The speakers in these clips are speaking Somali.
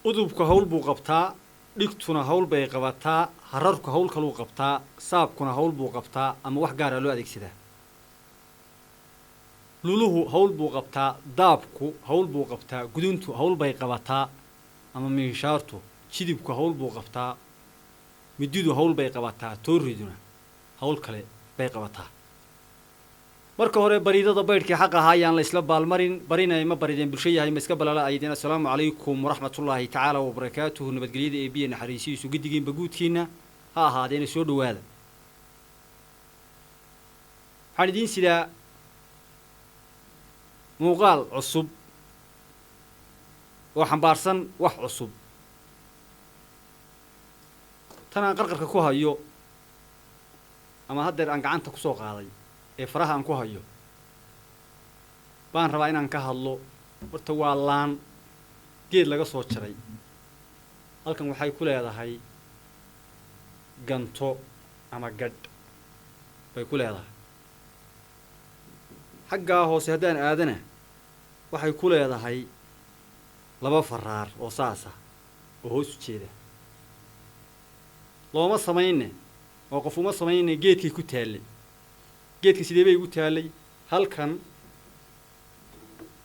udubka hawl buu qabtaa dhigtuna hawl bay qabataa hararku hawl kaluu qabtaa saabkuna hawl buu qabtaa ama wax gaar ah loo adeegsadaa luluhu hawl buu qabtaa daabku hawl buu qabtaa guduntu hawl bay qabataa ama miishaartu jidibku hawl buu qabtaa mididu hawl bay qabataa tooriduna hawl kale bay qabataa marka hore bariidada baydhkii xaq ahaa ayaan la isla baalmarin barinay ma barideen bulsho yahay ma iska balala aydin assalaamu calaykum waraxmatullaahi tacaala wabarakaatuhu nabadgelyada ee biyo naxariisiisu giddigiinba guudkiinna ha ahaadeena soo dhowaada waxaan idiin sidaa muuqaal cusub oo xambaarsan wax cusub tan aan qarqarka ku hayo ama haddeer aan gacanta ku soo qaaday ee faraha aan ku hayo baan rabaa inaan ka hadlo horta waa laan geed laga soo jaray halkan waxay ku leedahay ganto ama gadh bay ku leedahay xaggaa hoose haddaan aadana waxay ku leedahay laba faraar oo saasa oo hoos u jeeda looma samayne oo qof uma samayne geedkay ku taallay geedka sidee bay igu taallay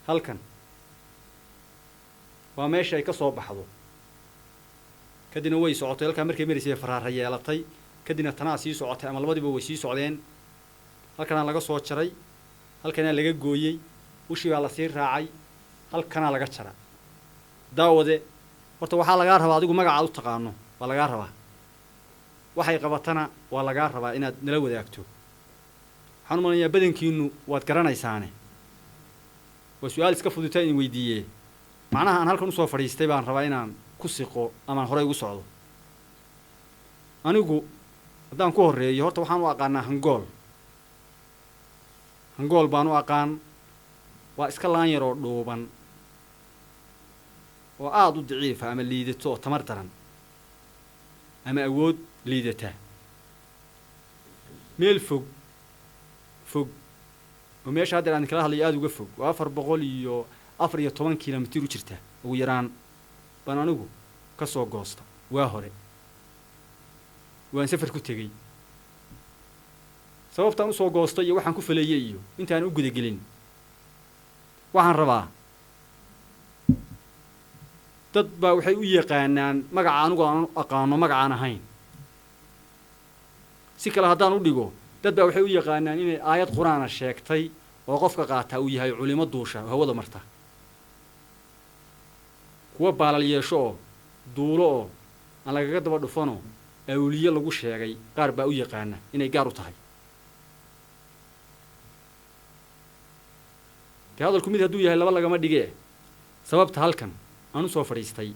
halkan waa meesha ay ka soo baxdo kadibna way socotay halkaa markay maraysay faraara yeelatay kadibna tanaa sii socotay ama labadiiba way sii socdeen halkanaa laga soo jaray halkanaa laga gooyey ushii baa la sii raacay halkanaa laga jara daawade horta waxaa lagaa rabaa adigu magacaad u taqaano waa lagaa rabaa waxay qabatana waa lagaa rabaa inaad nala wadaagto waxaan u malanayaa badankiinu waad garanaysaane waa su-aal iska fudutaa idin weydiiyee macnaha aan halkan usoo fadhiistay baan rabaa inaan ku siqo amaan horey ugu socdo anigu haddaan ku horreeyo horta waxaan u aqaanaa hangool baan u aqaan waa iska laan yaroo dhuuban oo aada u daciifa ama liidato oo tamar daran ama awood liidata meel fog oo meesha haddeer aan kala hadlayo aada uga fog oo 414 kilomitir u jirta ugu yaraan baan anigu ka soo goosta waa hore waan safar ku tegey sababtaan u soo goostay iyo waxaan ku faleeyey iyo intaan u gudagelin waxaan rabaa dad baa waxay u yaqaanaan magaca anigu aan aqaano magacaan ahayn si kale haddaan u dhigo dad baa waxay u yaqaanaan inay aayad qur-aana sheegtay oo qofka qaataa uu yahay culimo duusha oo hawada marta kuwa baalal yeesho oo duulo oo aan lagaga daba dhufano awliye lagu sheegay qaar baa u yaqaana inay gaar u tahay ka hadalku mid hadduu yahay laba lagama dhigee sababta halkan aan u soo fadhiistay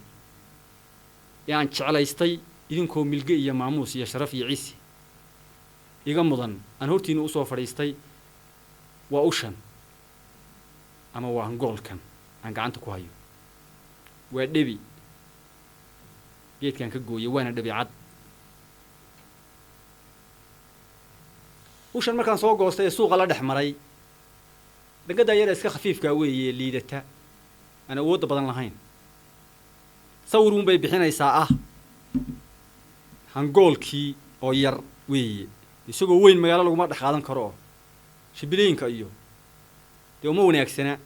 ee aan jeclaystay idinkoo milge iyo maamuus iyo sharaf iyo ciisi iga mudan aan hortiina u soo fadhiistay waa ushan ama waa hangoolkan aan gacanta ku hayo waa dhebi geedkaan ka gooyay waana dhebi cad ushan markaan soo goostay ee suuqa la dhex maray dhangadaa yara iska khafiifkaa weeye liidata aan awoodda badan lahayn sawir uun bay bixinaysaa ah hangoolkii oo yar weeye isagoo weyn magaalo laguma dhex qaadan karo oo shibilooyinka iyo dee uma wanaagsana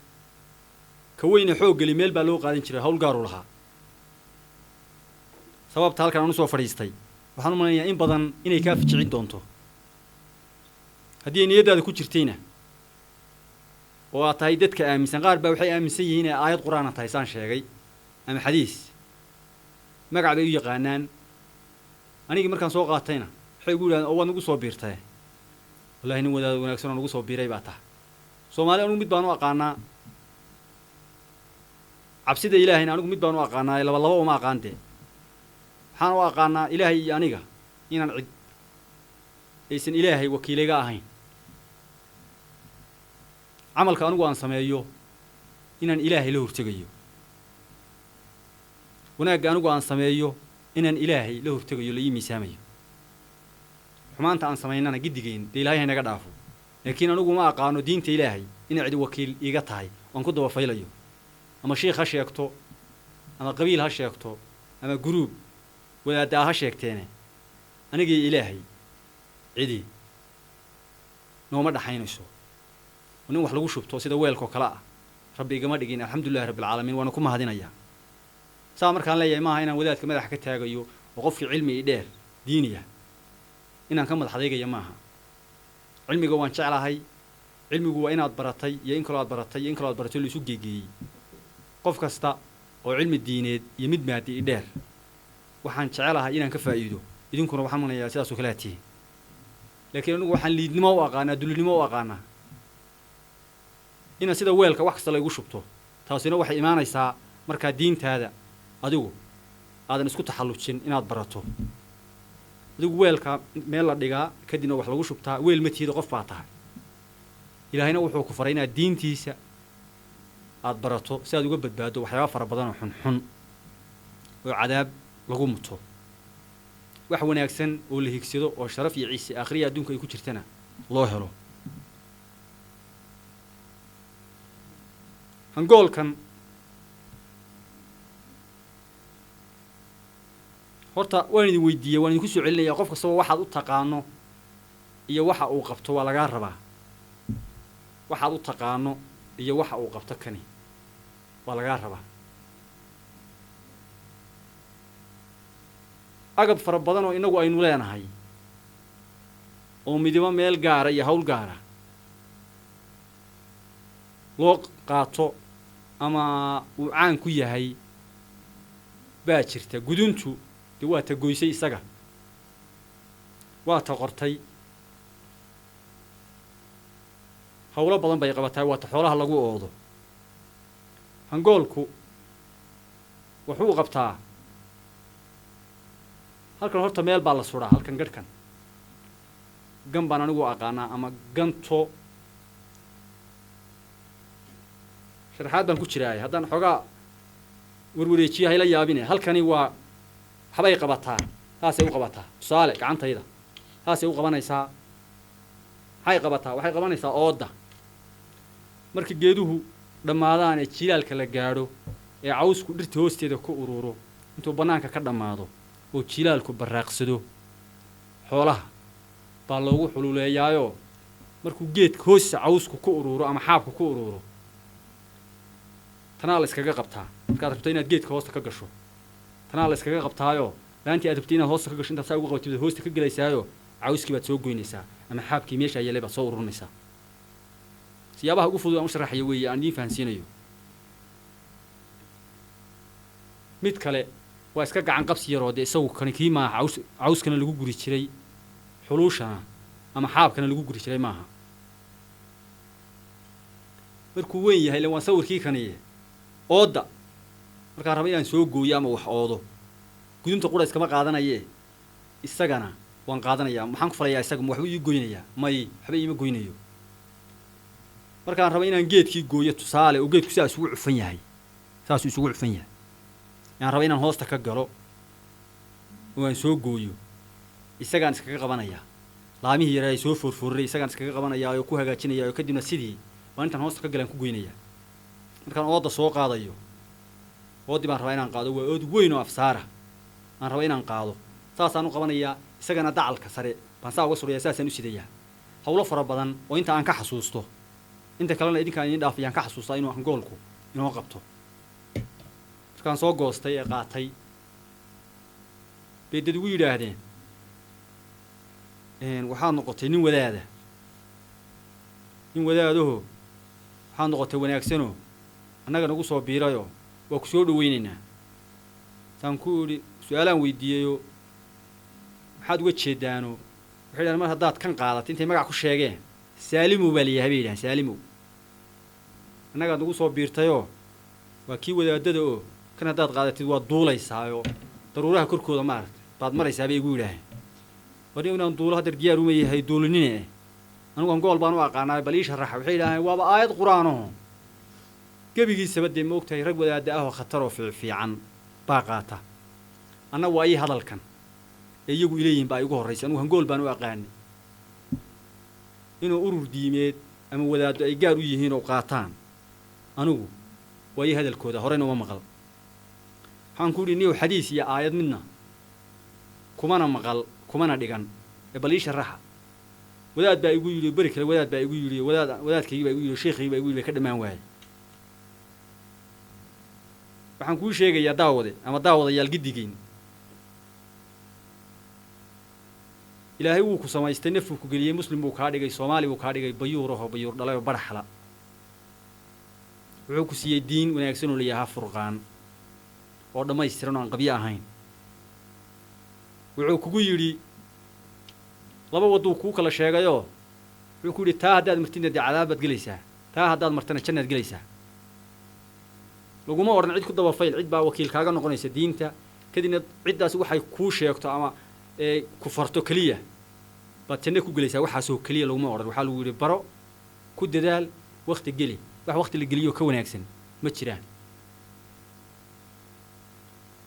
ka weyne xooggeli meel baa loo qaadan jiray hawl gaaru lahaa sababta halkan aan u soo fadhiistay waxaan u malanayaa in badan inay kaa ficicin doonto haddii ay niyaddaada ku jirtayna oo aad tahay dadka aaminsan qaar baa waxay aaminsan yihiin inay aayad qur-aana tahay saan sheegay ama xadiis magac bay u yaqaanaan anigii markaan soo qaatayna waxay ugu yidhahdeen oo waad nagu soo biirtae wallahi nin wadaad wanaagsan oo nagu soo biiray baa taha soomaali anigu mid baan u aqaanaa cabsida ilaahayna anigu mid baan u aqaanaa laba uma aqaan dee waxaan u aqaanaa ilaahay iyo aniga inaan cid aysan ilaahay wakiilayga ahayn camalka anigu aan sameeyo inaan ilaahay la hortegayo wanaagga anigu aan sameeyo inaan ilaahay la hortegayo la ii miisaamayo xumaanta aan samaynana giddigeen dee ilaahay haynaga dhaafo laakiin anigu ma aqaano diinta ilaahay inay cidi wakiil iiga tahay oan ku daba faylayo ama shiikh ha sheegto ama qabiil ha sheegto ama group wadaadda ha sheegteene anigii ilaahay cidi nooma dhaxaynayso nin wax lagu shubto sida weelko kala ah rabbi igama dhigin alxamdulillahi rabbil caalamiin waana ku mahadinayaa saa markaan leeyahay maaha inaan wadaadka madaxa ka taagayo oo qofkii cilmi i dheer diiniya inaan ka madax adeegaya maaha cilmiga waan jeclahay cilmigu waa inaad baratay iyo in kaloo aad baratay iyo in kaloo aad baratay la isu geegeeyey qof kasta oo cilmi diineed iyo mid maadi i dheer waxaan jecelahay inaan ka faa'iido idinkuna waxaan manayaa sidaas oo kale aad tihiin laakiin anigu waxaan liidnimo u aqaanaa dulinimo u aqaanaa inaan sida weelka wax kasta la igu shubto taasina waxay imaanaysaa markaa diintaada adigu aadan isku taxallujin inaad barato adigu weelka meel la dhigaa kadibna wax lagu shubtaa weel ma tiida qof baa tahay ilaahayna wuxuu ku faray inaad diintiisa aad barato si aad uga badbaado waxyaaba fara badan oo xunxun oo cadaab lagu muto wax wanaagsan oo la higsado oo sharaf iyo ciise aakhiriya adduunka ay ku jirtana loo helo hangoolkan horta waan idin weydiiyey waan idinku soo celinayaa qof kastaba waxaad u taqaano iyo waxa uu qabto waa lagaa rabaa waxaad u taqaano iyo waxa uu qabto kani waa lagaa rabaa agab fara badan oo inagu aynu leenahay oo midibo meel gaara iyo hawl gaara loo qaato ama uu caan ku yahay baa jirta guduntu dee waa ta goysay isaga waa ta qortay hawlo badan bay qabataa waa ta xoolaha lagu oodo hangoolku wuxuu qabtaa halkan horta meel baa la suraa halkan gadhkan gan baan anigu aqaanaa ama ganto sharaxaad baan ku jiraay haddaan xoogaa warwareejiya hayla yaabine halkani waa waxbay qabataa taasay u qabataa tusaale gacantayda taasay u qabanaysaa maxay qabataa waxay qabanaysaa ooda marka geeduhu dhammaadaan ee jilaalka la gaadho ee cawsku dhirta hoosteeda ku ururo intuu bannaanka ka dhammaado oo jilaalku barraaqsado xoolaha baa loogu xululeeyaayoo markuu geedka hoosta cawsku ku ururo ama xaabku ku ururo tanaa la iskaga qabtaa markaad rabto inaad geedka hoosta ka gasho tanaa la iskaga qabtaayoo laantii aad rabtay inaad hoosta ka gasho intaad saa uga qabtid hoosta ka gelaysaayo cawskii baad soo goynaysaa ama xaabkii meeshaa yeelay baad soo ururinaysaa siyaabaha ugu fudud aan u sharaxayo weeye aan idiin fahansiinayo mid kale waa iska gacan qabsi yaroo dee isagu kani kii maaha cawskana lagu guri jiray xuluushana ama xaabkana lagu guri jiray maaha markuu weyn yahay waan sawirkii kaniye ooda markaan raba inaan soo gooyo ama wax oodo gudunta qura iskama qaadanayee isagana waan qaadanayaa maxaan ku falayaa isaga waxbuu ii goynayaa may waxba iima goynayo markaan raba inaan geedkii gooyo tusaale oo geedku sidaas ugu cufan yahay saasuu isugu cufan yahay yaan raba inaan hoosta ka galo oo aan soo gooyo isagaan iskaga qabanayaa laamihii yaraa soo foorfooray isagaan iskaga qabanayaa oo ku hagaajinayaa oo kadibna sidii waan intaan hoosta ka galaan ku goynayaa markaan ooda soo qaadayo oodii baan rabaa inaan qaado waa ood weyn oo afsaara aan raba inaan qaado saasaan u qabanayaa isagana dacalka sare baan saa uga surayaa saasaan u sidayaa hawlo fara badan oo inta aan ka xasuusto inta kalena idinkaan idin dhaafayaan ka xasuustaa inuu hangoolku inoo qabto markaan soo goostay ee qaatay bay dad ugu yidhaahdeen waxaad noqotay nin wadaada nin wadaadaho waxaad noqotay wanaagsanoo annaga nagu soo biirayoo waa ku soo dhawaynaynaa saan ku idhi su-aalaan weydiiyeyoo maxaad uga jeedaanoo waxay dhahan mar haddaad kan qaadatay intay magac ku sheegeen saalimow baa layahay bay yidhahan saalimow annagaad nagu soo biirtayoo waa kii wadaadada oo kan haddaad qaadatid waad duulaysaayoo daruuraha korkooda maaragtay baad maraysaa bay igu yidhaaheen war inaan duulo hadeer diyaar uma yahay duulinine anigu hangool baan u aqaanaa bal ii sharaxa waxay yidhaaheen waaba aayad qur-aanaho gebigiisaba dee ma ogtahay rag wadaada ahoo khataroo fiican baa qaata anna waa ii hadalkan ee iyagu ileeyihin baa igu horraysay anugu hangool baan u aqaanay inuu urur diimeed ama wadaaddo ay gaar u yihiin oo qaataan anigu waa ii hadalkooda horeyna uma maqal waxaan ku yidhi niyow xadiis iyo aayad midna kumana maqal kumana dhigan ee bal ii sharaxa wadaad baa igu yidhi beri kale wadaad baa igu yidhi wadaadkaygii baa igu yidhi sheekhaygii baa igu yidhi ka dhammaan waayay waxaan kuu sheegayaa daawade ama daawadayaal giddigiin ilaahay wuu ku samaystay nafuu ku geliyey muslim buu kaa dhigay soomaali buu kaa dhigay bayuuraho bayuur dhalayoo baraxla wuxuu ku siiyey diin wanaagsan oo layahaa furqaan oo dhammaystiran oo aan qabyo ahayn wuxuu kugu yidhi laba wadduu kuu kala sheegayoo wuxuu ku yidhi taa haddaad martidna dee cadaabaad gelaysaa taa haddaad martana jannaad gelaysaa laguma odhan cid ku dabafayl cid baa wakiil kaaga noqonaysa diinta kadibna ciddaasi waxay kuu sheegto ama ku farto keliya baad janno ku gelaysaa waxaasoo keliya laguma odhan waxaa lagu yidhi baro ku dadaal wakhti geli wax wakhti la geliyoo ka wanaagsan ma jiraan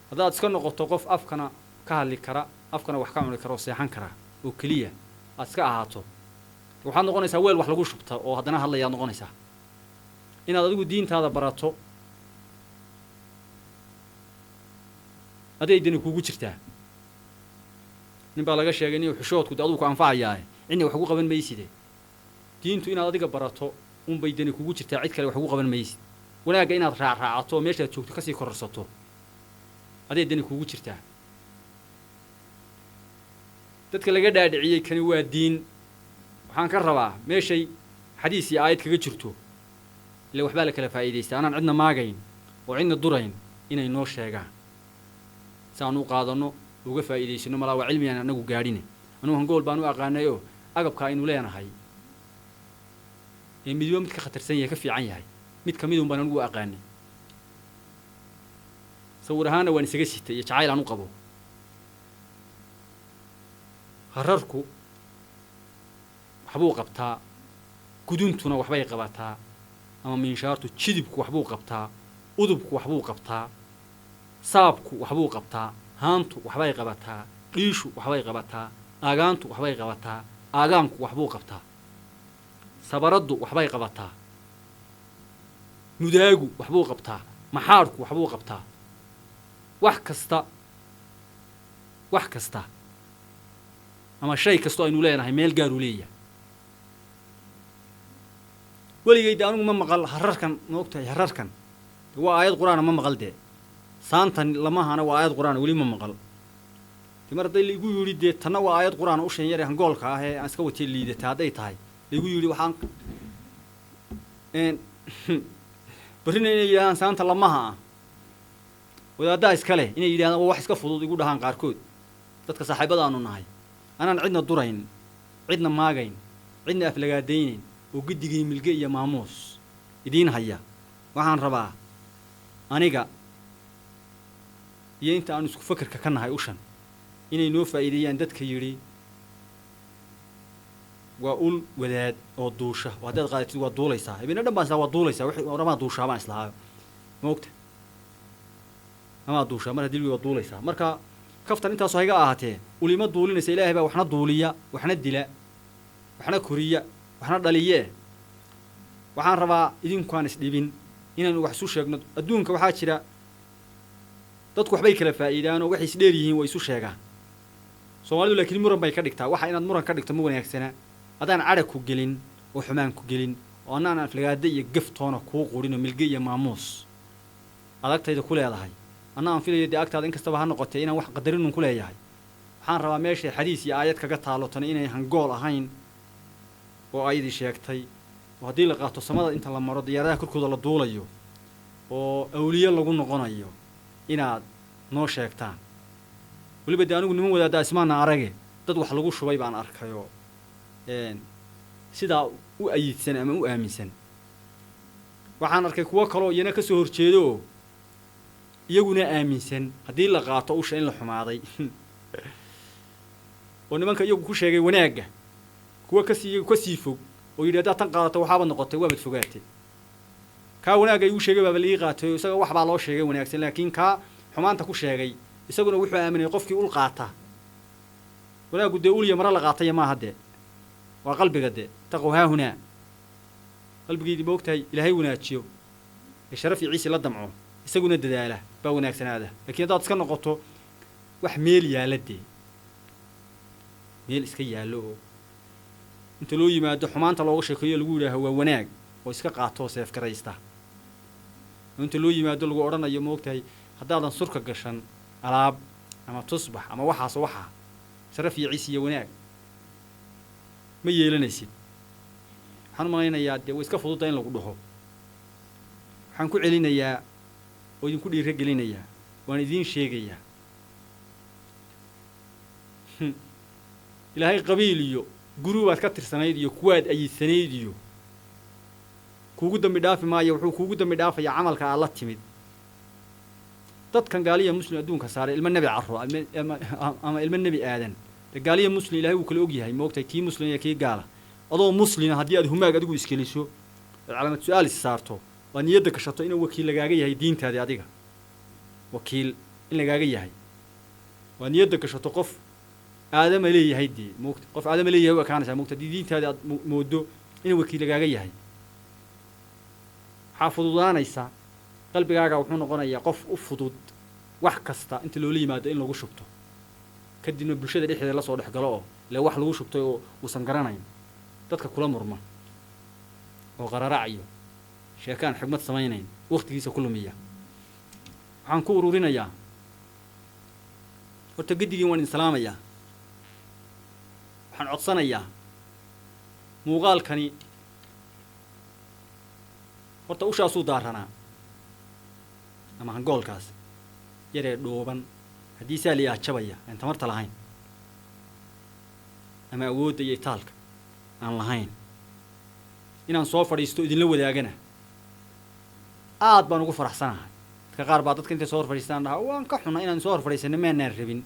haddaad iska noqoto qof afkana ka hadli kara afkana wax ka cuni kara oo seexan kara oo keliya aad iska ahaato waxaad noqonaysaa weel wax lagu shubta oo haddana hadlayaad noqonaysaa inaad adigu diintaada barato aday dani kuugu jirtaa nin baa laga sheegay inuu xushoodku aduu ku anfacayaae cidna wax ugu qaban mayside diintu inaad adiga barato unbay dani kuugu jirtaa cid kale wax ugu qaban maysid wanaagga inaad raacraacato oo meeshaad joogto kasii kororsato aday dani kuugu jirtaa dadka laga dhaadhiciyey kani waa diin waxaan ka rabaa meeshay xadiis iyo aayad kaga jirto ila waxbaa la kala faa'iidaystaa anaan cidna maagayn oo cidna durayn inay noo sheegaan si aan u qaadanno uga faa'iidaysano malaa waa cilmigaan anagu gaadhine anugu hangool baan u aqaanay oo agabka aynu leenahay ee midba mid ka khatarsan yahay ka fiican yahay mid ka midun baan anugu aqaanay sawir ahaana waan isaga sitay iyo jacayl aan u qabo hararku waxbuu qabtaa guduntuna waxbay qabataa ama miinshaartu jidibku waxbuu qabtaa udubku waxbuu qabtaa saabku waxbuu qabtaa haantu waxbay qabataa dhiishu waxbay qabataa aagaantu waxbay qabataa aagaanku waxbuu qabtaa sabaraddu waxbay qabataa nudaagu waxbuu qabtaa maxaadhku waxbuu qabtaa wax kasta ama shay kastoo aynu leenahay meel gaaruu leeyahay weligayda anugu ma maqal hararkan ma ogtahay hararkan waa aayad qur-aana ma maqal dee saantan lamahana waa aayad qur-aana weli ma maqal de mar hadday laigu yidhi dee tanna waa aayad qur-aana u shan yare hangoolka ah ee aan iska watee liidata hadday tahay laigu yidhi waxaan barrina inay yidhahdaan saanta lamaha ah wadaaddaa iska leh inay yidhahdaan waa wax iska fudud igu dhahaan qaarkood dadka saaxiibada aanu nahay anaan cidna durayn cidna maagayn cidna aflagaadaynayn oo giddigii milge iyo maamuus idiin haya waxaan rabaa aniga iyo inta aanu isku fakerka ka nahay ushan inay noo faa'iideeyaan dadka yidhi waa ul wadaad oo duusha oo haddaad qaadatid waa duulaysaa habeenna dhan baan islaa waa duulaysaa wixii oramaa duushaa baan islahaayo ma ogta amaa duushaa mar haddii waa duulaysaa marka kaftan intaasoo hayga ahaatee ulima duulinaysa ilaahay baa waxna duuliya waxna dila waxna koriya waxna dhaliye waxaan rabaa idinkuaan isdhibin inaanu wax isu sheegno adduunka waxaa jira dadku waxbay kala faa'iidaan oo waxay isdheer yihiin way isu sheegaan soomaalidu laakiin muran bay ka dhigtaa waxa inaad muran ka dhigto ma wanaagsana haddaan cadhag ku gelin oo xumaan ku gelin oo annaan aflagaada iyo gaftoona kuu qurin oo milge iyo maamuus adagtayda ku leedahay anna aan filayo dee agtaada in kastaba ha noqotee inaan wax qadarinun ku leeyahay waxaan rabaa meeshay xadiis iyo aayad kaga taalotana inay hangool ahayn oo ayadii sheegtay oo haddii la qaato samada inta la maro diyaaradaha korkooda la duulayo oo awliye lagu noqonayo inaad noo sheegtaan weliba dee anigu niman wadaaddaa ismaana arage dad wax lagu shubay baan arkayoo sidaa u ayidsan ama u aaminsan waxaan arkay kuwo kaloo iyana ka soo horjeedooo iyaguna aaminsan haddii la qaato usha in la xumaaday oo nimanka iyagu ku sheegay wanaagga kuwa kasii fog oo yidhi haddaad tan qaadato waxaabad noqotay waabad fogaatay kaa wanaagga igu sheegay baaba laii qaatay oo isaga wax baa loo sheegay wanaagsan laakiin kaa xumaanta ku sheegay isaguna wuxuu aaminay qofkii ul qaata wanaaggu dee ulya mara la qaataya maaha dee waa qalbiga dee taqow haahunaa qalbigeydii ma ogtahay ilaahay wanaajiyo ee sharaf iyo ciisi la damco isaguna dadaala baa wanaagsanaada laakiin haddaad iska noqoto wax meel yaalla dee meel iska yaallo oo inta loo yimaado xumaanta looga sheekeeyo lagu yidhaaho waa wanaag oo iska qaatoo seefgaraysta oo inta loo yimaado lagu odhanayo moogtahay haddaadan surka gashan alaab ama tusbax ama waxaas waxaa sharaf iyo ciis iyo wanaag ma yeelanaysid waxaan malaynayaa dee way iska fududa in lagu dhaho waxaan ku celinayaa oo idinku dhiira gelinayaa waan idiin sheegayaa ilaahay qabiil iyo guri baad ka tirsanayd iyo kuwaad ayidsanayd iyo kuugu dambi dhaafi maayo wuxuu kuugu dambi dhaafayaa camalka aad la timid dadkan gaaliya muslim adduunka saaray ilmo nebi carro ama ilmo nebi aadan de gaaliya muslim ilaahay wuu kala og yahay moogtahay kii muslim iyo kii gaala adoo muslima haddii aad humaag adigu iskeliso ood calaamad su-aal is saarto waa niyadda gashato inuu wakiil lagaaga yahay diintaadii adiga wakiil in lagaaga yahay waa niyadda gashato qof aadama leeyahay dee moogta qof aadama leeyahay u ekaanaysaa moogta haddii diintaadii aad moodo inuu wakiil lagaaga yahay waxaa fududaanaysa qalbigaaga wuxuu noqonayaa qof u fudud wax kasta inta loola yimaado in lagu shubto kadibna bulshada dhexdeeda la soo dhex galo oo ile wax lagu shubtay oo uusan garanayn dadka kula murma oo qararacayo sheekaan xigmad samaynayn wakhtigiisa ku lumiya waxaan ku ururinayaa horta gedigiin waan idin salaamayaa waxaan codsanayaa muuqaalkani horta ushaasuu daaranaa ama hangoolkaas yaree dhooban haddii saa liyaa jabaya aan tamarta lahayn ama awoodda iyo itaalka aan lahayn inaan soo fadhiisto idinla wadaagana aad baan ugu faraxsanahay dadka qaar baa dadka intay soo hor fadhiistaan dhaha waan ka xunna inaan soo hor fadhiisano maanaan rabin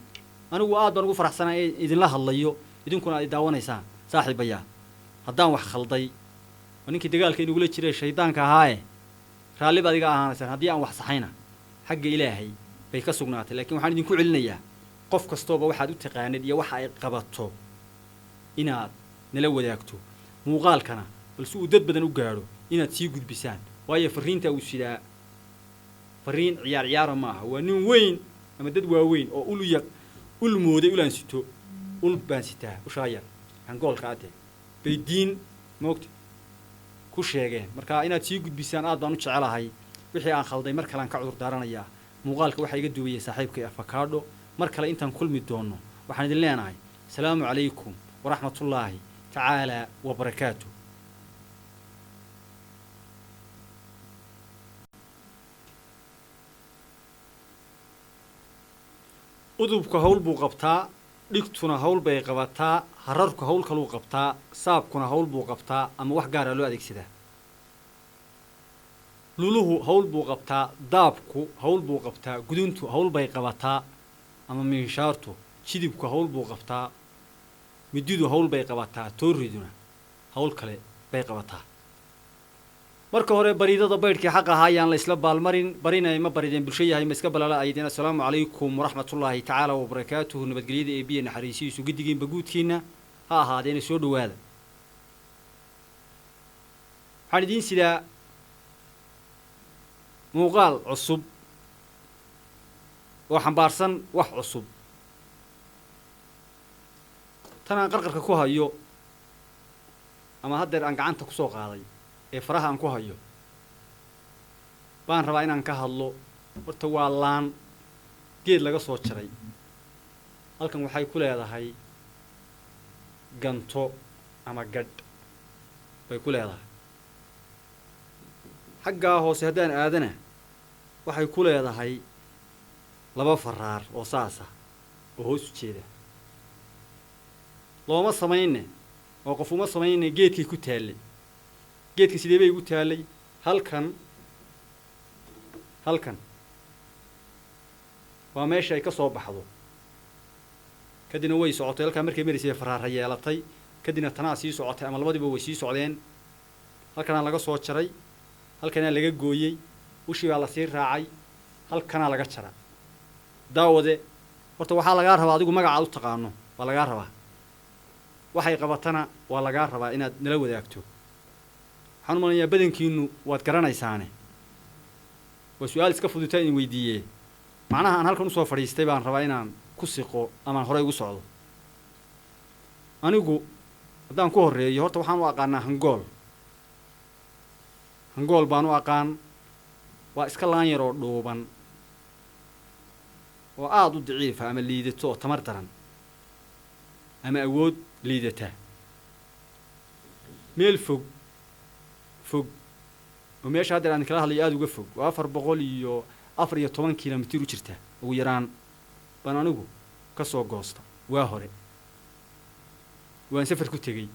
anigu aad baan ugu faraxsanahay ee idinla hadlayo idinkuna aad daawanaysaan saaxiibayaa haddaan wax khalday oo ninkii dagaalka inugula jiray shaydaanka ahaaye raalli baad iga ahaanaysaan haddii aan wax saxayna xagga ilaahay bay ka sugnaatay laakiin waxaan idinku celinayaa qof kastooba waxaad u taqaanid iyo waxa ay qabato inaad nala wadaagto muuqaalkana balse uu dad badan u gaadho inaad sii gudbisaan waayo farriinta uu sidaa farriin ciyaar ciyaara ma aha waa nin weyn ama dad waaweyn oo ul mooday ulaan sito ul baan sitaa ushaayar hangoolka adde bay diin moogta ku sheegeen marka inaad sii gudbisaan aad baan u jecelahay wixii aan khalday mar kalean ka cudur daaranayaa muuqaalka waxaa iga duubayay saaxiibkay afakaadho mar kale intaan kulmi doonno waxaan idin leenahay asalaamu calaykum waraxmatullaahi tacaalaa wabarakaatu udubka hawl buu qabtaa dhigtuna hawl bay qabataa hararku hawl kaluu qabtaa saabkuna hawl buu qabtaa ama wax gaara loo adeegsadaa luluhu hawl buu qabtaa daabku hawl buu qabtaa guduntu hawl bay qabataa ama minshaartu jidibku hawl buu qabtaa mididu hawl bay qabataa tooriduna hawl kale bay qabataa marka hore bariidada baydhkii xaq ahaa ayaan la isla baalmarin barinay ma barideen bulsho yahay ma iska balala aydin assalaamu calaykum waraxmatullaahi tacaala wabarakaatuhu nabadgelyada ee biyo naxariisihiisu gedigiinba guudkiinna ha ahaadeena soo dhowaada waxaan idiin sidaa muuqaal cusub oo xambaarsan wax cusub tan aan qarqarka ku hayo ama haddeer aan gacanta ku soo qaaday ee faraha aan ku hayo baan rabaa inaan ka hadlo horta waa laan geed laga soo jaray halkan waxay ku leedahay ganto ama gadh bay ku leedahay xaggaa hoose haddaan aadana waxay ku leedahay laba faraar oo saasa oo hoos u jeeda looma samayne oo qof uma samayne geedkii ku taallay geedka sidee bay igu taallay halkan waa meesha ay ka soo baxdo kadibna way socotay halkaa markay maraysay faraara yeelatay kadibna tanaa sii socotay ama labadiiba way sii socdeen halkanaa laga soo jaray halkanaa laga gooyey ushii baa lasii raacay halkanaa laga jara daawade horta waxaa lagaa rabaa adigu magacaad u taqaano waa lagaa rabaa waxay qabatana waa lagaa rabaa inaad nala wadaagto waxaan u malanayaa badankiinu waad garanaysaane وسؤال إسكا فضيتين ويديه معناها أنا هالكن وصو فريستي بان ربا inaan ku siqo ama hore ugu socdo anigu haddaan ku horeeyo horta waxaan u aqaanaa hangool baan u aqaan waa iska laan yar oo dhuuban oo aad u daciifa ama liidato oo tamar daran ama awood liidata meel fog oo meesha hadda aan kala hadlayo aad uga fog waa 414 kilomitir u jirta ugu yaraan baan anigu ka soo goosta waa hore waan safar ku tegey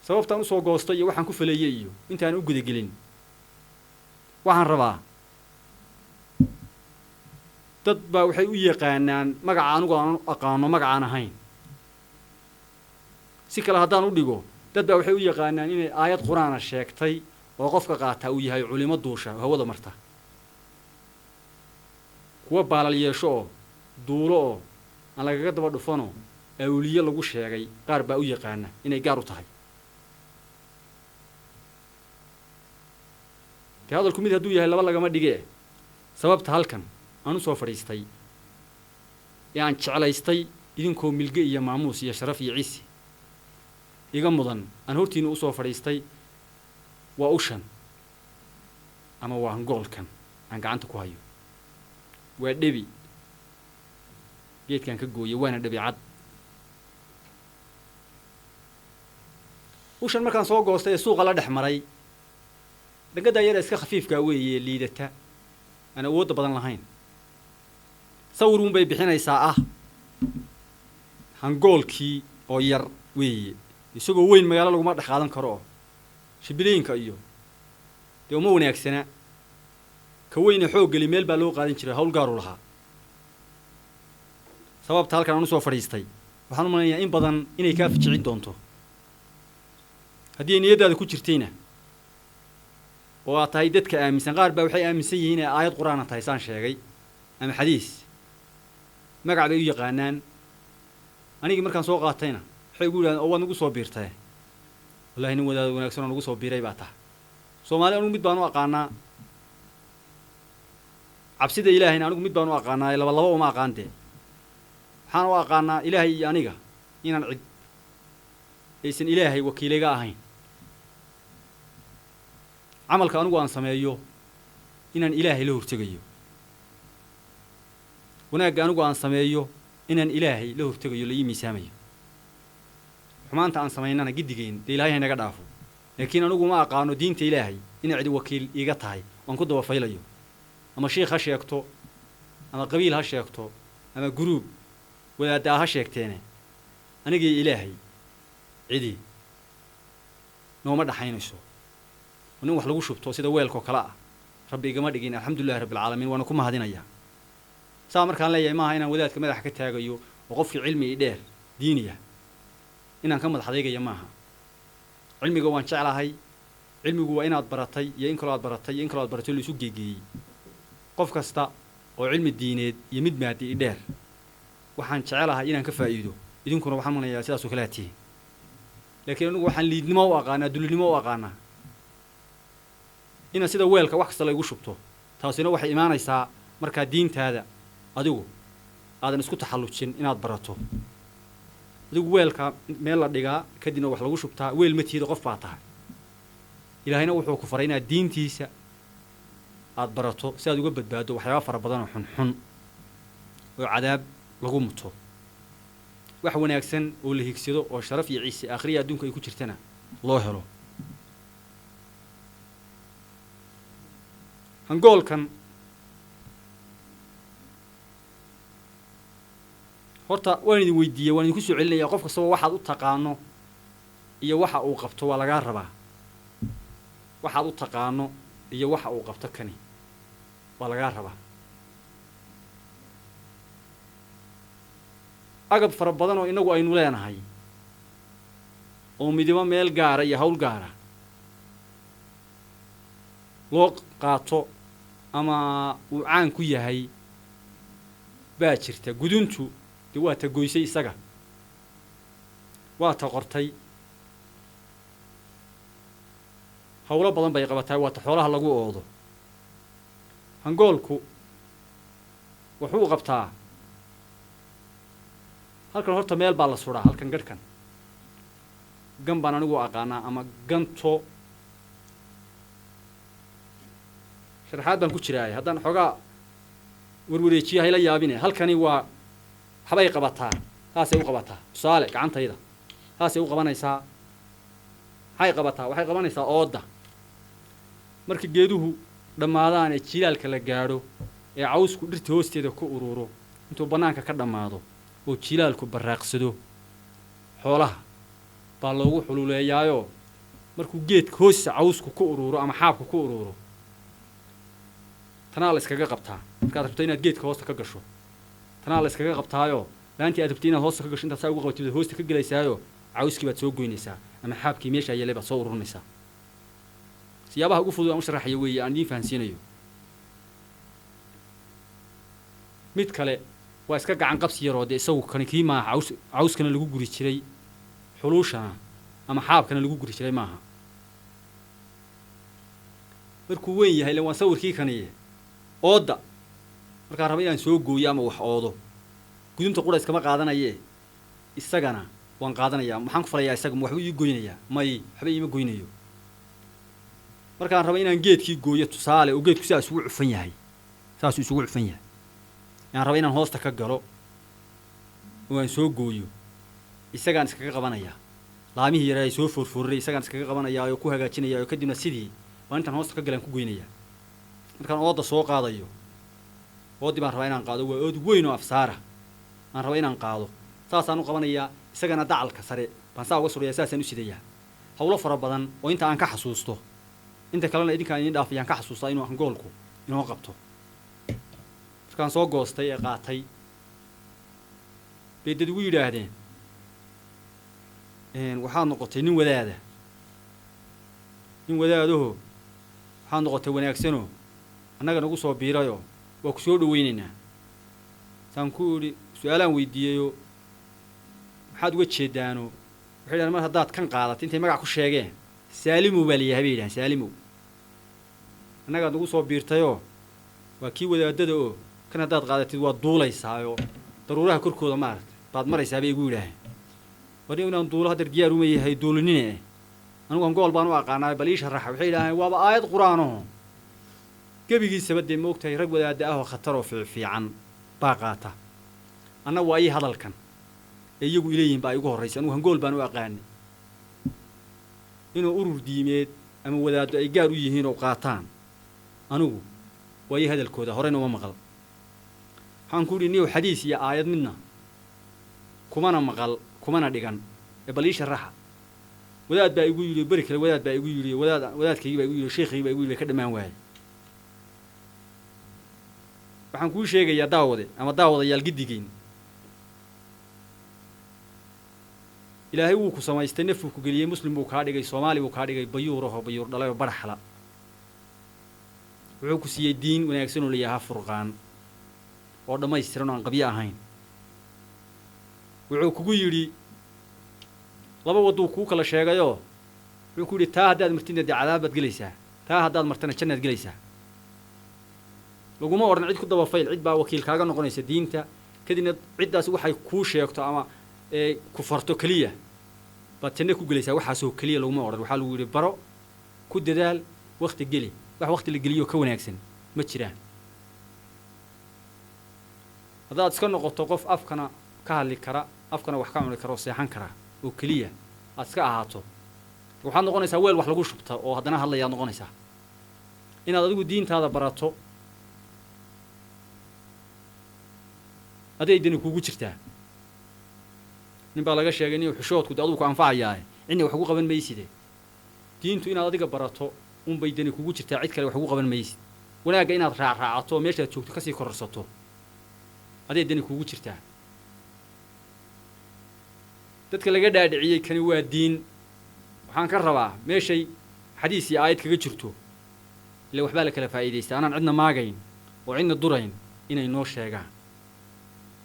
sababtaan u soo goostay iyo waxaan ku faleeyay iyo intaan u gudagelin waxaan rabaa dad baa waxay u yaqaanaan magaca anigu aan aqaano magacaan ahayn si kale haddaan u dhigo dad baa waxay u yaqaanaan inay aayad quraana sheegtay oo qofka qaata uu yahay culimo duusha hawada marta kuwa baalal yeesho oo duulo oo aan lagaga daba dhufano awliye lagu sheegay qaar baa u yaqaana inay gaar u tahay hadalku mid hadduu yahay laba lagama dhige sababta halkan aan u soo fadhiistay ee aan jeclaystay idinkoo milge iyo maamuus iyo sharaf iyo ciisi iga mudan aan hortiina u soo fadhiistay waa ushan ama waa hangoolkan aan gacanta ku hayo waa dhebi geedkan ka gooyay waana dhebi cad ushan markaan soo goostay ee suuqa la dhex maray dangada yar iska khafiifka weeye liidata ana awood badan lahayn sawirun bay bixinaysaa ah hangoolkii oo yar weeye isagoo weyn magaalo lagu ma dhaqaadan karo shibileynka iyo dee uma wanaagsana ka weyne xoog gali meel baa loo qaadan jiray hawl gaar u lahaa sababta halkan aan u soo fadhiistay waxaan u maleynayaa in badan inay ka ficin doonto haddii niyadaada ku jirtayna oo aad tahay dadka aaminsan qaar baa waxay aaminsan yihiin inay aayad quraana tahay saan sheegay ama xadiis magac bay u yaqaanaan anigii markaan soo qaatayna waxay ugu yidhahdeen oo waad nagu soo biirtay wallaahi nin wadaad wanaagsan oo nagu soo biiray baa tahay soomaali anigu mid baan u aqaanaa cabsida ilaahayna anigu mid baan u aqaanaa laba uma aqaantee waxaan u aqaanaa ilaahay iyo aniga inaan cid aysan ilaahay wakiilayga ahayn camalka anigu aan sameeyo inaan ilaahay la hortegayo wanaagga anigu aan sameeyo inaan ilaahay la hortegayo la ii miisaamayo xumaanta aan samaynana giddigeen dee ilaahay naga dhaafo laakiin anigu ma aqaano diinta ilaahay inay cid wakiil iiga tahay oon ku daba faylayo ama shiikh ha sheegto ama qabiil ha sheegto ama guruub wadaaddaa ha sheegteene anigii ilaahay cidii nooma dhaxaynayso nin wax lagu shubto sida weelkoo kale ah rabbi igama dhigin alxamdulillahi rabbil caalamiin waana ku mahadinayaa saa markaan leeyahay maaha inaan wadaadka madaxa ka taagayo oo qofkii cilmi i dheer diiniya inaan ka madax adeegaya maaha cilmiga waan jeclahay cilmigu waa inaad baratay iyo in kaloo aad baratay iyo in kaloo aad baratay la isu geegeeyey qof kasta oo cilmi diineed iyo mid maadi i dheer waxaan jecelahay inaan ka faa'iido idinkuna waxaan manayaa sidaasoo kale aad tihiin laakiin anigu waxaan liidnimo u aqaanaa dulinimo u aqaanaa ina sida weelka wax kasta la igu shubto taasina waxay imaanaysaa markaa diintaada adigu aadan isku taxallujin inaad barato adigu weelka meel la dhigaa kadibna wax lagu shubtaa weel ma tiida qof baa tahay ilaahayna wuxuu ku faray inaad diintiisa aad barato si aad uga badbaado waxyaaba fara badan oo xunxun oo cadaab lagu muto wax wanaagsan oo la higsado oo sharaf iyo ciise aakhiriya adduunka ay ku jirtana loo helo hangoolkan horta waan idin weydiiyey waan idinku soo celinayaa qof kastaba waxaad u taqaano iyo waxa uu qabto waa lagaa rabaa waxaad u taqaano iyo waxa uu qabto kani waa lagaa rabaa agab fara badan oo inagu aynu leenahay oo midibo meel gaara iyo hawl gaara loo qaato ama uu caan ku yahay baa jirta guduntu dee waa ta goysay isaga waa ta qortay hawlo badan bay qabataa waa ta xoolaha lagu oodo hangoolku wuxuu qabtaa halkan horta meel baa la suraa halkan gadhkan gan baan anigu aqaanaa ama ganto sharaxaad baan ku jiraay haddaan xoogaa warwareejiya hayla yaabine halkani waa waxbay qabataa haasay u qabataa tusaale gacantayda haasay u qabanaysaa maxay qabataa waxay qabanaysaa ooda marka geeduhu dhammaadaan ee jilaalka la gaadho ee cawsku dhirta hoosteeda ku ururo intuu bannaanka ka dhammaado oo jilaalku baraaqsado xoolaha baa loogu xululeeyaayoo markuu geedka hoosta cawsku ku ururo ama xaabku ku ururo tanaa la iskaga qabtaa markaad rabto inaad geedka hoosta ka gasho tanaa la iskaga qabtaayoo laantii aad rabto inaad hoosta ka gasho intaad saa ugu qabatid hoosta ka gelaysaayo cawskii baad soo goynaysaa ama xaabkii meeshaa yeelay baad soo ururinaysaa siyaabaha ugu fudud aan u sharaxayo weeye aan idiin fahansiinayo mid kale waa iska gacan qabsi yaroo dee isagu kani kii maaha cawskana lagu guri jiray xuluushana ama xaabkana lagu guri jiray maaha markuu weyn yahay lan waa sawirkii kaniye ooda markaan raba inaan soo gooyo ama wax oodo gudunta qura iskama qaadanayee isagana waan qaadanayaa maxaan ku falayaa isaga ma waxbuu ii goynayaa may waxba iima goynayo markaan raba inaan geedkii gooyo tusaale oo geedku sidaas isugu cufan yahay saasuu isugu cufan yahay yaan raba inaan hoosta ka galo oo aan soo gooyo isagaan iskaga qabanayaa laamihii yaraa soo foorfooray isagaan iskaga qabanayaa oo ku hagaajinayaa oo kadibna sidii waan intaan hoosta ka galaan ku goynayaa markaan ooda soo qaadayo oodii baan rabaa inaan qaado waa ood weyn oo afsaara aan raba inaan qaado saasaan u qabanayaa isagana dacalka sare baan saa uga surayaa saasaan u sidayaa hawlo fara badan oo inta aan ka xasuusto inta kalena idinkaan idin dhaafayaan ka xasuustaa inuu hangoolku inoo qabto markaan soo goostay ee qaatay bay dad igu yidhaahdeen waxaad noqotay nin wadaada nin wadaadaho waxaad noqotay wanaagsanoo annaga nagu soo biirayoo waa ku soo dhawaynaynaa saan ku idhi su-aalaan weydiiyeyoo maxaad uga jeedaanoo waxay yidhahdeen mar haddaad kan qaadatay intay magac ku sheegeen saalimow baa layahay bay yidhahdeen saalimow annagaad nagu soo biirtayoo waa kii wadaadada oo kan haddaad qaadatid waad duulaysaayoo daruuraha korkooda maaragtay baad maraysaa bay igu yidhaaheen war inaan duulo hadeer diyaar uma yahay duulinine anigu hangool baan u aqaanaa bal ii sharaxa waxay yidhaaheen waaba aayad qur-aanaho gebigiisaba dee ma ogtahay rag wadaada ahoo khataroo fiican baa qaata anna waa ii hadalkan ee iyagu ileeyihin baa igu horraysay anugu hangool baan u aqaanay inuu urur diimeed ama wadaaddo ay gaar u yihiin oo qaataan anigu waa ii hadalkooda horeyna uma maqal waxaan ku idhi niyow xadiis iyo aayad midna kumana maqal kumana dhigan ee bal ii sharaxa wadaad baa igu yidhi beri kale wadaad baa igu yidhi wadaadkaygii baa igu yidhi sheekhaygii baa igu yidhi ka dhammaan waayay waxaan kuu sheegayaa daawade ama daawadayaal giddigeyn ilaahay wuu ku samaystay nafuu ku geliyey muslim buu kaa dhigay soomaali buu kaa dhigay bayuurahoo bayuur dhalayoo baraxla wuxuu ku siiyey diin wanaagsan oo la yahaa furqaan oo dhammaystiran oo aan qabyo ahayn wuxuu kugu yidhi laba wadduu kuu kala sheegayoo wuxuu ku yidhi taa haddaad martidna dee cadaab baad gelaysaa taa haddaad martana jannaad gelaysaa laguma odhan cid ku dabafayl cid baa wakiil kaaga noqonaysa diinta kadibna ciddaas waxay kuu sheegto ama ku farto keliya baad janno ku gelaysaa waxaasoo keliya laguma odhan waxaa lagu yidhi baro ku dadaal wakti geli wax wakti la geliyoo ka wanaagsan ma jiraan haddaad iska noqoto qof afkana ka hadli kara afkana wax ka cuni kara oo seexan kara oo keliya aad iska ahaato waxaad noqonaysaa weel wax lagu shubta oo haddana hadlayaad noqonaysaa inaad adigu diintaada barato aday dani kuugu jirtaa nin baa laga sheegay inuu xushoodku adugu ku anfacayaae cidna wax ugu qaban mayside diintu inaad adiga barato unbay dani kuugu jirtaa cid kale wax ugu qaban maysid wanaagga inaad raacraacato meeshaad joogto kasii kororsato aday dani kuugu jirtaa dadka laga dhaadhiciyey kani waa diin waxaan ka rabaa meeshay xadiis iyo aayad kaga jirto ile waxbaa la kala faa'iidaystaa anaan cidna maagayn oo cidna durayn inay noo sheegaan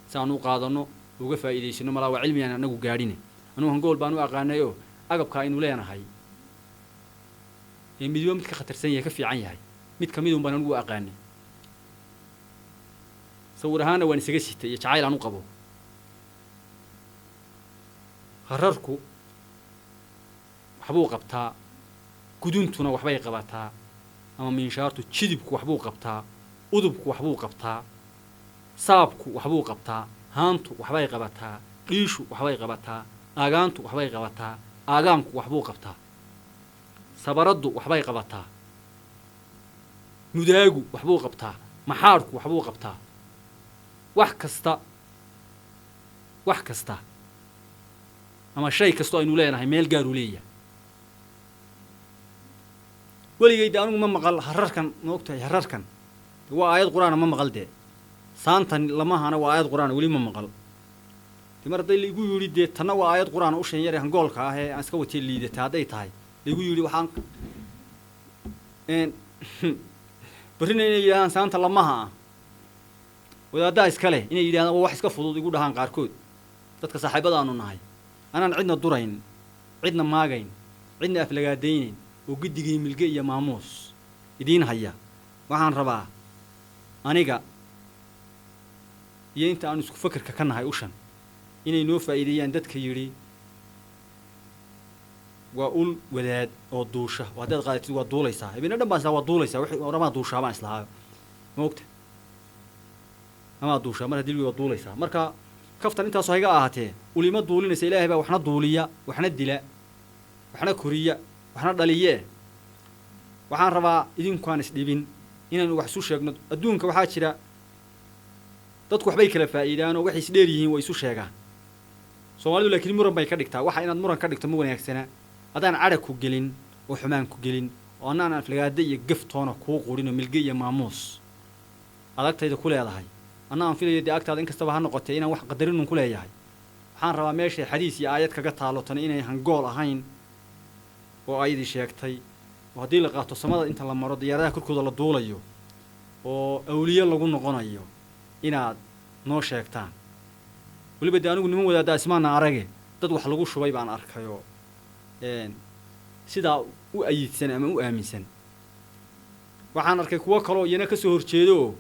si aan u qaadanno uga faa'iidaysano malaa waa cilmigaan anagu gaadhine anugu hangool baan u aqaanayoo agabka aynu leenahay ee midba mid ka khatarsan yahay ka fiican yahay mid ka midun baan anugu aqaanay sawirahaana waan isaga sitay iyo jacayl aan u qabo hararku waxbuu qabtaa guduntuna waxbay qabataa ama miinshaartu jidibku waxbuu qabtaa udubku waxbuu qabtaa saabku waxbuu qabtaa haantu waxbay qabataa dhiishu waxbay qabataa aagaantu waxbay qabataa aagaanku waxbuu qabtaa sabaraddu waxbay qabataa mudaagu waxbuu qabtaa maxaadhku waxbuu qabtaa wax kasta ama shay kastoo aynu leenahay meel gaaruu leeyahay weligayda anigu ma maqal hararkan ma ogtahay hararkan waa aayad qur-aana ma maqal dee saantan lamahana waa aayad qur-aana weli ma maqal dee mar hadday laigu yidhi dee tanna waa aayad qur-aan u shan yare hangoolka ah ee aan iska watee liidata hadday tahay laigu yidhi waxaan barrina inay yidhahdaan saanta lamaha ah wadaaddaa iska leh inay yidhahdaan waa wax iska fudud igu dhahaan qaarkood dadka saaxiibada aanu nahay anaan cidna durayn cidna maagayn cidna aflagaadaynayn oo guddigii milge iyo maamuus idiin haya waxaan rabaa aniga iyo inta aanu isku fakerka ka nahay ushan inay noo faa'iideeyaan dadka yidhi waa ul wadaad oo duusha oo haddaad qaadatid waa duulaysaa habeenna dhan baan islaa waa duulaysaa wixii oramaa duushaa baan islahaayo ma ogta amaa duushaa mar haddii waa duulaysaa marka kaftan intaasoo hayga ahaatee ulima duulinaysa ilaahay baa waxna duuliya waxna dila waxna koriya waxna dhaliye waxaan rabaa idinkuaan isdhibin inaynu wax isu sheegno adduunka waxaa jira dadku waxbay kala faa'iidaan oo waxay isdheer yihiin way isu sheegaan soomaalidu laakiin muran bay ka dhigtaa waxa inaad muran ka dhigto ma wanaagsana haddaan cadhag ku gelin oo xumaan ku gelin oo annaan aflagaada iyo gaftoona kuu qurin oo milge iyo maamuus adagtayda ku leedahay anna aan filayo dee agtaada in kastaba ha noqotee inaan wax qadarinun ku leeyahay waxaan rabaa meeshay xadiis iyo aayad kaga taalotana inay hangool ahayn oo ayadii sheegtay oo haddii la qaato samada inta la maro diyaaradaha korkooda la duulayo oo awliye lagu noqonayo inaad noo sheegtaan weliba dee anigu niman wadaadda ismaana arage dad wax lagu shubay baan arkayoo sidaa u ayidsan ama u aaminsan waxaan arkay kuwo kaloo iyana ka soo horjeedo oo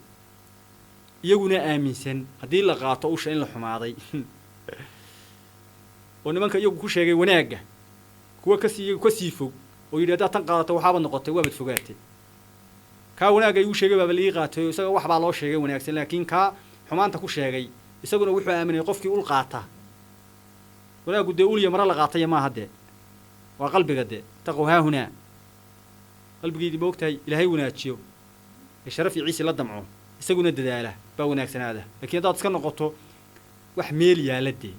iyaguna aaminsan haddii la qaato usha in la xumaaday oo nimanka iyagu ku sheegay wanaagga kuwa kasii fog oo yidhi haddaad tan qaadato waxaabad noqotay waabad fogaatay kaa wanaagga igu sheegay baaba laii qaatay oo isaga wax baa loo sheegay wanaagsan laakiin kaa xumaanta ku sheegay isaguna wuxuu aaminay qofkii ul qaata wanaaggu dee ulya mara la qaataya maaha dee waa qalbiga dee taqow haahunaa qalbigeydii ma ogtahay ilaahay wanaajiyo ee sharaf iyo ciisi la damco isaguna dadaala baa wanaagsanaada laakiin haddaad iska noqoto wax meel yaalla dee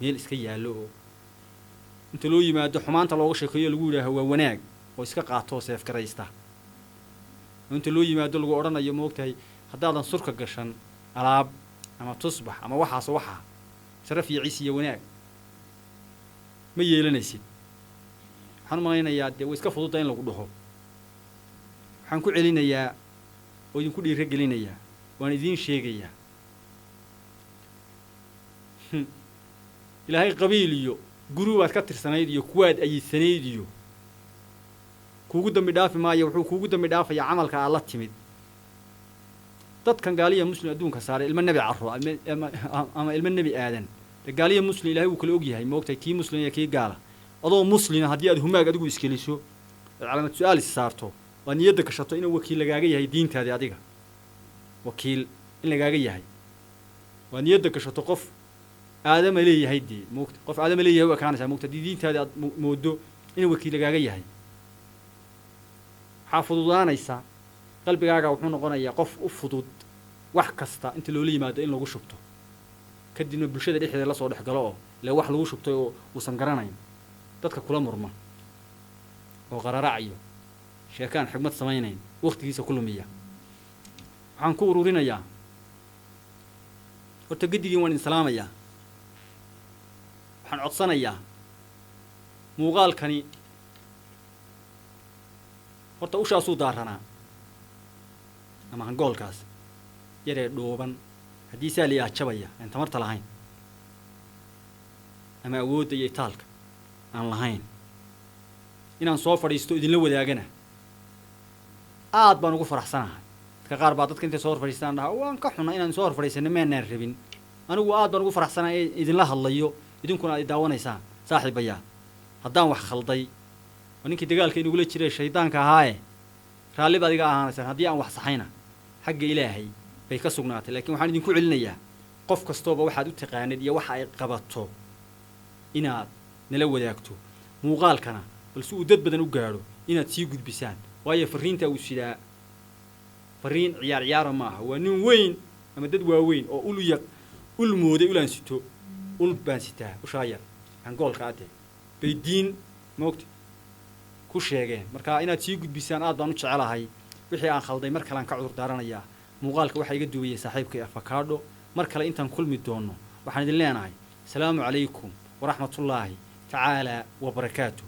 meel iska yaallo oo inta loo yimaado xumaanta looga sheekeeyo lagu yidhaaho waa wanaag oo iska qaato oo seefgaraysta oo inta loo yimaado lagu odhanayo ma ogtahay haddaadan surka gashan alaab ama tusbax ama waxaas waxaa sharaf iyo ciisi iyo wanaag ma yeelanaysid waxaan u malaynayaa dee way iska fududda in lagu dhaho waxaan ku celinayaa oo idinku dhiira gelinayaa waan idiin sheegayaa ilaahay qabiil iyo gurubaad ka tirsanayd iyo kuwaad ayidsanayd iyo kuugu dambi dhaafi maayo wuxuu kuugu dambi dhaafayaa camalka aad la timid dadkan gaaliya muslim adduunka saaray ilmo nebi carro ama ilmo nebi aadan de gaaliya muslim ilahay wuu kala og yahay ma ogtahay kii muslim iyo kii gaala adoo muslima haddii aad humaag adigu iskeliso ood calaamad su-aal is saarto waad niyadda gashato inuu wakiil lagaaga yahay diintaadii adiga wakiil in lagaaga yahay waad niyadda gashato qof aadama leeyahay dee moogta qof aadama leeyahay u ekaanaysaa moogta haddii diintaadii aad moodo inuu wakiil lagaaga yahay waxaa fududaanaysa qalbigaaga wuxuu noqonayaa qof u fudud wax kasta inta loola yimaado in lagu shubto kadibna bulshada dhexdeeda lasoo dhex galo oo ile wax lagu shubtay oo uusan garanayn dadka kula murma oo qararacayo sheekaan xigmad samaynayn wakhtigiisa ku lumiya waxaan ku ururinayaa horta gedigiin waan idin salaamayaa waxaan codsanayaa muuqaalkani horta ushaasuu daaranaa ama hangoolkaas yaree dhuuban haddii saa liyaa jabaya aan tamarta lahayn ama awoodda iyo itaalka aan lahayn inaan soo fadhiisto idinla wadaagana aad baan ugu faraxsanahay qaar baa dadka inta soo horfadhiistaan dhaha waan ka xunaa inaan soo horfadhiisano meenaan rabin anigu aad baan ugu faraxsanahay idinla hadlayo idinkuna ay daawanaysaan saaxiibayaa haddaan wax khalday oo ninkii dagaalka inugula jiray shaydaanka ahaaye raalli baad iga ahaanaysaan haddii aan wax saxayna xagga ilaahay bay ka sugnaatay laakiin waxaan idinku celinayaa qof kastooba waxaad u taqaanid iyo waxa ay qabato inaad nala wadaagto muuqaalkana balse uu dad badan u gaadho inaad sii gudbisaan waayo fariinta uu sidaa fariin ciyaar ciyaara maaha waa nin weyn ama dad waaweyn oo ul mooday ulaan sito ul baan sitaa ushaayar angoolka ade bay diin moogta ku sheegeen marka inaad sii gudbisaan aad baan u jecelahay wixii aan khalday mar kale aan ka cudur daaranayaa muuqaalka waxaa iga duwayay saaxiibkay afakaadho mar kale intaan kulmi doono waxaan idin leenahay asalaamu calaykum waraxmatullaahi tacaala wabarakaatuh